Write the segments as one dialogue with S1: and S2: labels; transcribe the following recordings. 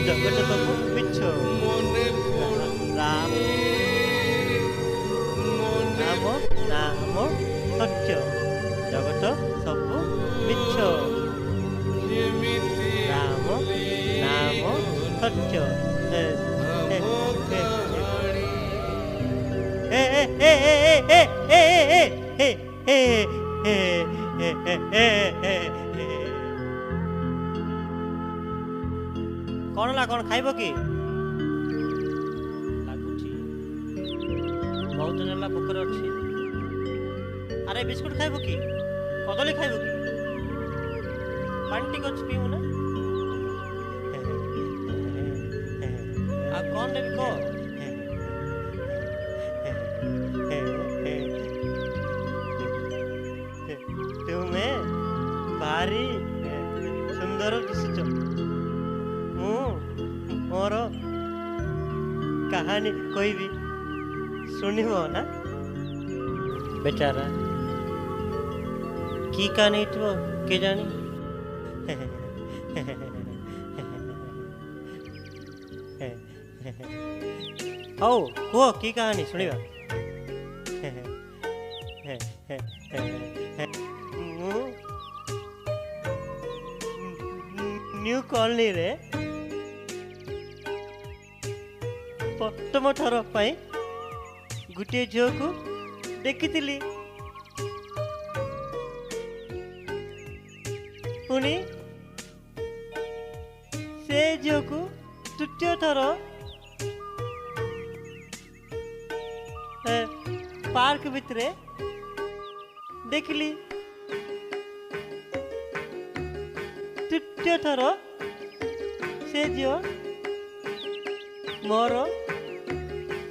S1: जगत सब मिछ राम नाम नाम सत्य जगत सब मिछ राम नाम सत्य कौन ला कौन खाइब कि लागुची बहुत जला भोकर अच्छी अरे बिस्कुट खाइब कि कदली खाइब कि पानी टिक अच्छी पीऊ ना आ कौन देवी को तुम्हें भारी सुंदर दिशुच मोर कहानी कोई भी सुनिबो ना बेचारा की कहानी थो के जानी ओ को की कहानी सुनिबा न्यू कॉलोनी रे प्रथम थर गोटे झील को देखी पुणी से झील को तृतीय थर पार्क भितरे देखली तृतीय थर से झील मोर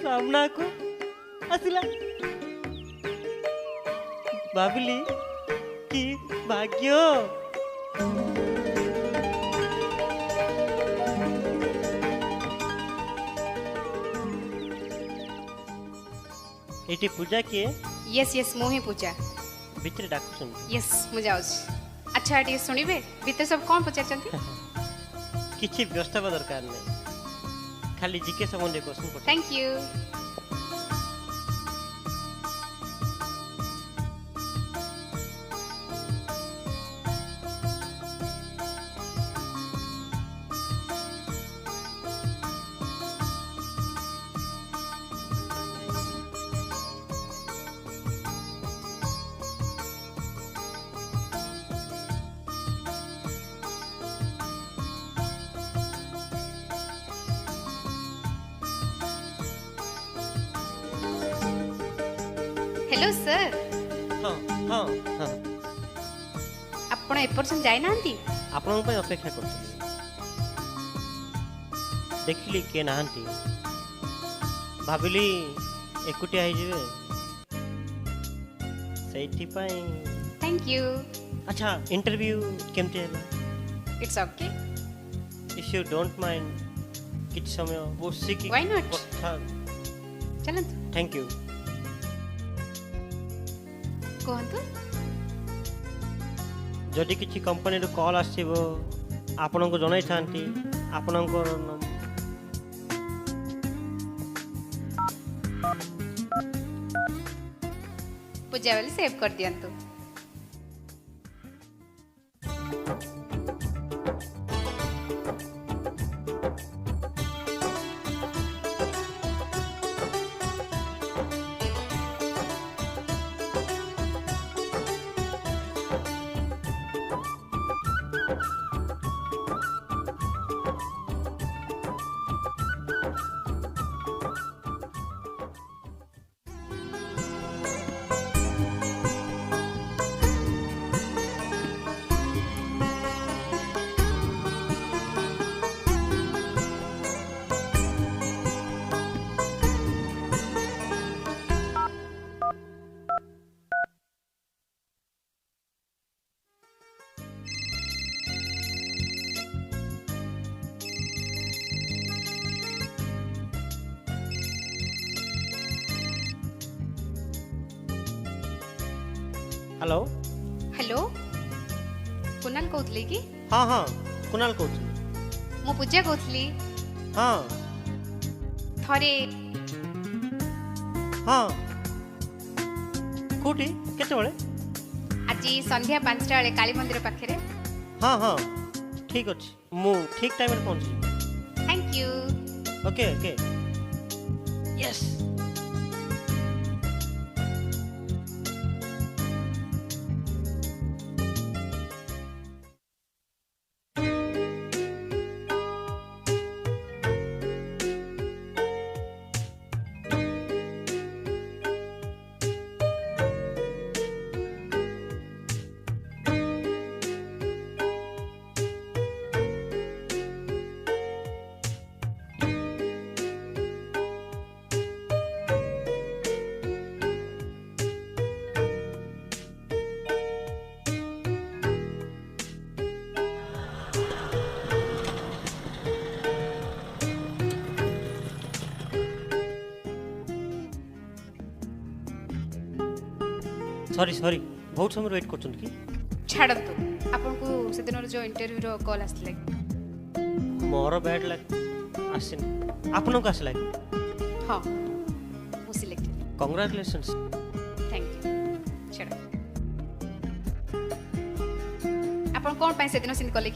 S1: सामना को आसला भाविली कि भाग्य एटी पूजा किए
S2: यस यस मोहि पूजा
S1: भितर डाकु सुन
S2: यस मु जाउछ अच्छा एटी सुनिबे भितर सब कोन पचार चंती
S1: किछि व्यवस्था दरकार नै खाली जीके संबंधी क्वेश्चन पड़
S2: थैंक यू हेलो सर
S1: हाँ हाँ हाँ
S2: आपण एपर्सन जाय नांती
S1: आपन पे अपेक्षा करते देखली के नांती भाबिली एकुटिया है जीवे सेठी पाई
S2: थैंक यू
S1: अच्छा इंटरव्यू केमते है
S2: it's okay
S1: if you don't mind किछ समय बसी की
S2: व्हाई नॉट चलन
S1: थैंक यू
S2: कहतु
S1: जदि किसी कंपनी कॉल आसो आपण को जन था आपण
S2: पूजा वाली सेव कर दियंतु
S1: हेलो
S2: हेलो कुणाल कहते कि
S1: हाँ हाँ कुणाल कहूँ
S2: मु पूजा कहती
S1: हाँ
S2: थरे
S1: हाँ कौटी केतबेले
S2: आज संध्या 5टा बेले काली मंदिर पाखे
S1: हाँ हाँ ठीक अच्छे मु ठीक टाइम पहुँची
S2: thank you
S1: okay okay yes sorry sorry बहुत समय वेट कर कि
S2: छाड़तु आपन को से दिन जो इंटरव्यू रो कॉल आसले
S1: मोर बैड लग आसिन आपन को आसला
S2: हां मु सिलेक्टेड
S1: कांग्रेचुलेशंस
S2: थैंक यू छाड़ आपन कोन पाइ से दिन सिन कले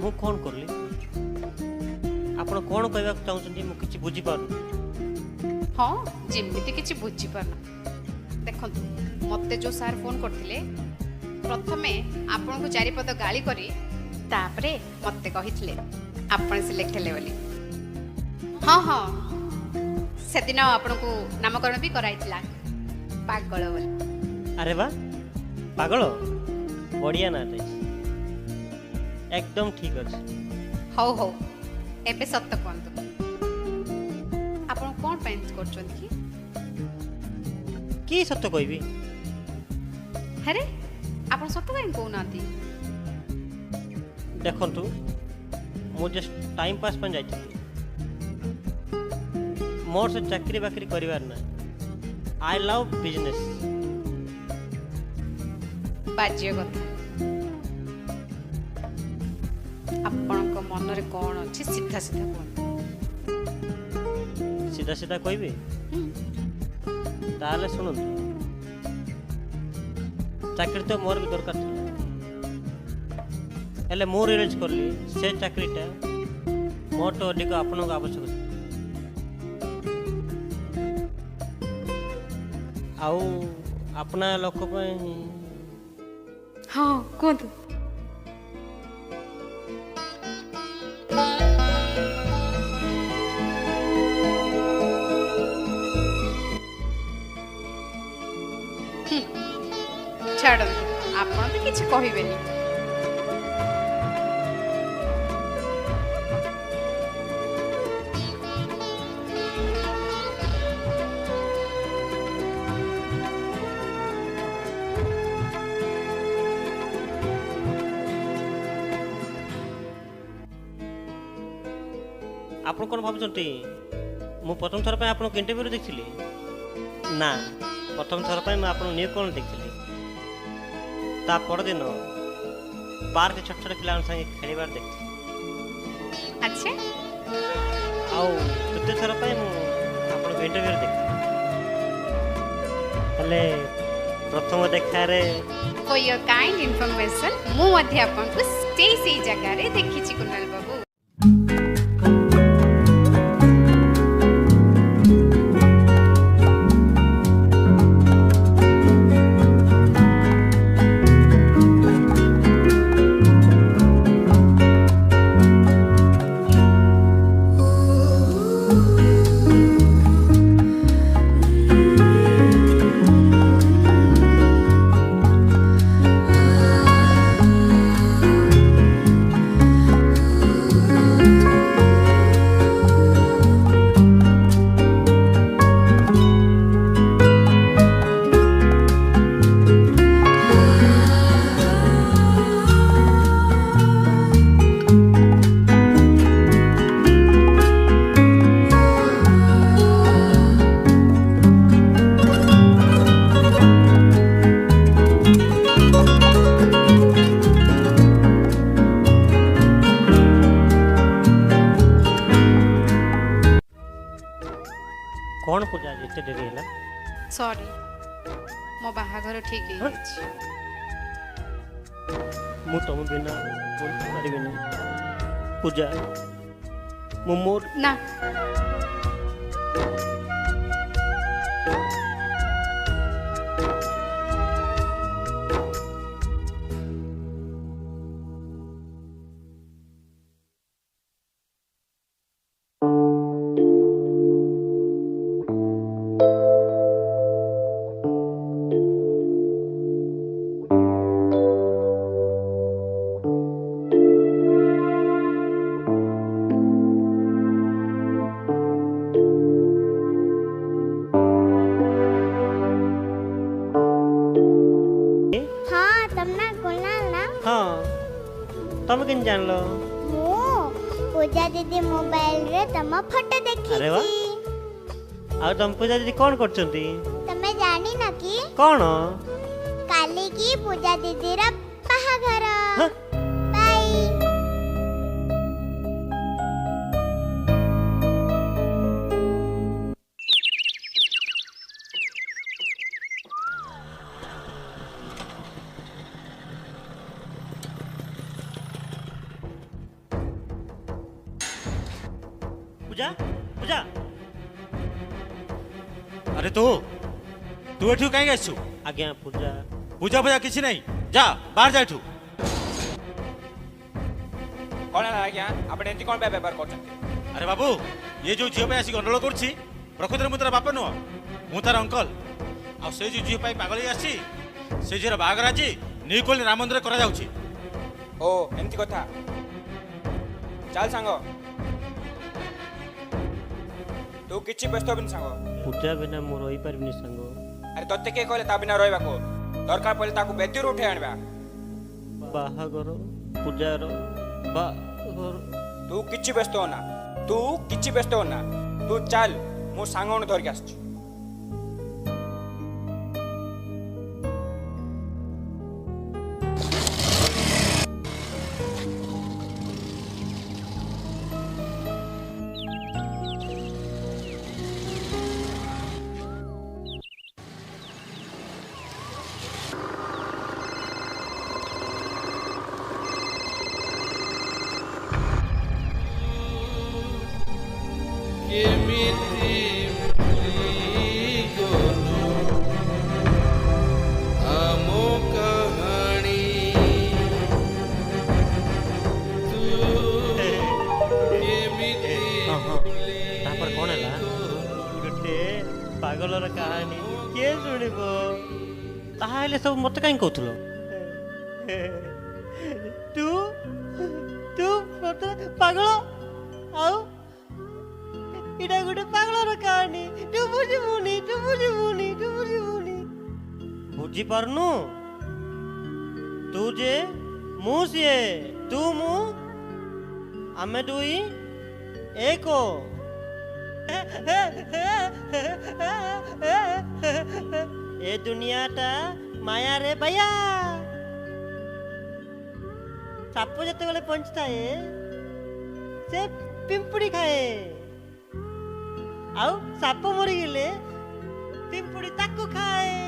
S1: मु कोन करली आपन कोन कहबा चाहउछन मु किछि बुझी पार
S2: हां जेमिति किछि बुझी पारना देखंतु मते जो सार फोन करथिले प्रथमे आपन को चारिपद गाली करी तापरे मते कहिथिले आपन सिलेक्ट हेले बोली हां हां से दिन आपन को नामकरण भी कराइथिला पागल बोली
S1: अरे वाह पागल बढ़िया ना एकदम ठीक अछि
S2: हौ हौ एबे सत्य कोंतु आपन कोन पेंट करछन
S1: की सत्य कहबी
S2: अरे आपन सत्य काई को नाती
S1: देखंतु मु जस्ट टाइम पास पर जाई मोर से चाकरी बाकरी करिवार ना आई लव बिजनेस
S2: बाज्य कथा आपन को मन रे कोन अछि सीधा सीधा कोन
S1: सीधा सीधा कहबी ताले सुन चाकरी तो मोर भी दरकार हेले मो रियलाइज करली से चाकरीटा मोर तो अधिक आपन को आवश्यक आउ अपना लोक पई
S2: हां कोंतु छाड़ आपन तो किछ कहिबेनी
S1: आपन कोन भाबुचंती मु प्रथम थर पे आपन इंटरव्यू देखिली ना प्रथम थर पे मैं आपन न्यू कोन देखिली ता पर दिन पार्क छोट छोट पिला संगे खेलिबार देखि
S2: अच्छा
S1: आउ तृतीय थर पे मु आपन इंटरव्यू देखि हले प्रथम देखा रे
S2: फॉर योर काइंड इंफॉर्मेशन मु मध्य आपन को से जगह रे देखि छि कुणाल बाबू
S1: कौन पूजा एते देरी है
S2: सॉरी मो बाहाघर ठीक
S1: हाँ?
S2: है
S1: मु तुम बिना बोल पारिबिनी पूजा मु मोर
S2: ना
S3: हाँ तुमने कुणाल ना
S1: हाँ तुम किन जान लो
S3: मु पूजा दीदी मोबाइल रे तम फोटो देखी
S1: अरे वाह। आ तुम पूजा दीदी कौन करछंती
S3: तमे जानी ना कि
S1: कौन
S3: काली की पूजा दीदी रा बाहाघर
S1: हाँ?
S3: बाय
S1: पूजा पूजा
S4: अरे तू तू एठू कहीं आसु
S1: आज्ञा पूजा
S4: पूजा पूजा किसी नहीं जा बाहर जा एठू
S5: कौन है आज्ञा आपण एंती कौन व्यवहार करछंती
S4: अरे बाबू ये जो झील आसिक गंडल करछि प्रकृति में तार बाप नुह मु तार अंकल आ से जो झील पागल आसी से झील बाहागर आज न्यूकल राम मंदिर करा जाउछि
S5: ओ एंती कथा चल सांग तू किछि व्यस्त बिन सांग
S1: पूजा बिना मु रही पारिबिनी संग
S5: अरे तत्ते के कहले ता बिना रहबा को दरकार पड़े ताकू बेदी उठे आनबा
S1: बाहागर पूजार बाहागर
S5: तू किछि व्यस्त होना तू चल मो सांगण धर के आछी
S1: पागलर कहानी किए शुणिब ताहले सब मत कहीं कहथुल तू तू मत पागल आउ इडा गुटे पागलर कहानी तू बुझिबुनी बुझी पारनु तू जे मु सिए तू मु आमे दुई एको ए दुनियाटा माया रे भैया साप जते बेले पंचताए से पिंपुड़ी खाए आउ साप मरी गेले पिंपुड़ी ताकू खाए